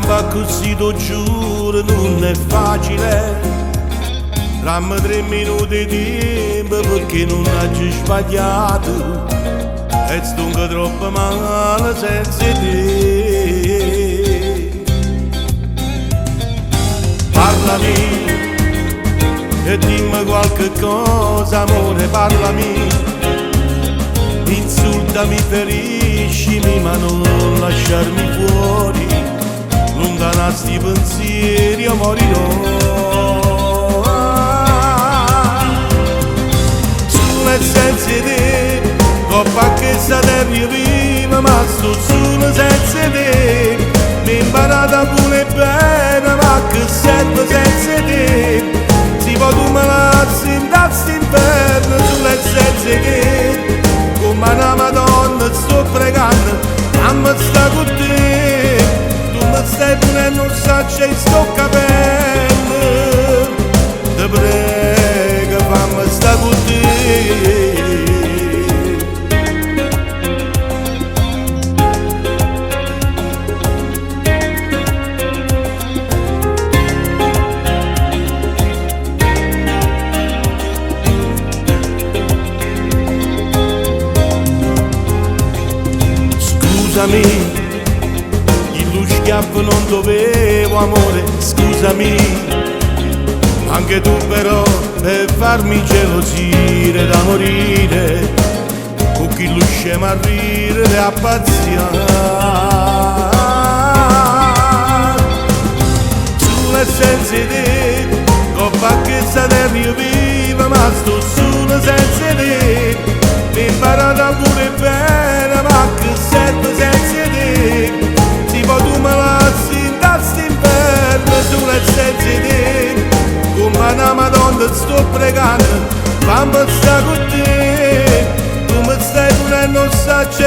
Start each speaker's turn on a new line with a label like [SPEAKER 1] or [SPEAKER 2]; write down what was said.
[SPEAKER 1] fa così, tu giuro, non è facile. Dammi 3 minuti di tempo perché non hai sbagliato. E stunco troppo male senza te. Parlami e dimmi qualche cosa, amore, parlami. Insultami, feriscimi, ma non lasciarmi fuori. Lontanasti i pensieri, io morirò. Solo senza te, coppa che sa terra viva, ma sto solo senza te. Mi imparata pure bene, ma che serve senza te. Si può tu me la sindassi inferno, solo senza te. Come una Madonna sto pregando, mamma sta con te. Tu mi stai punendo un sacco e sto capendo. Ti prego, fammi sta con te. Scusami, lo schiaffo non dovevo, amore, scusami. Anche tu però per farmi gelosire da morire, con chi lo scema a ridere e a pazziare. Solo senza te, coppa che sa terra viva, ma sto solo senza te. Mi imparata pure bene, ma che serve senza te. Si può tu me la sindassi inferno, solo senza te. Come una Madonna sto pregando, fammi sta con te. Tu mi stai punendo un sacco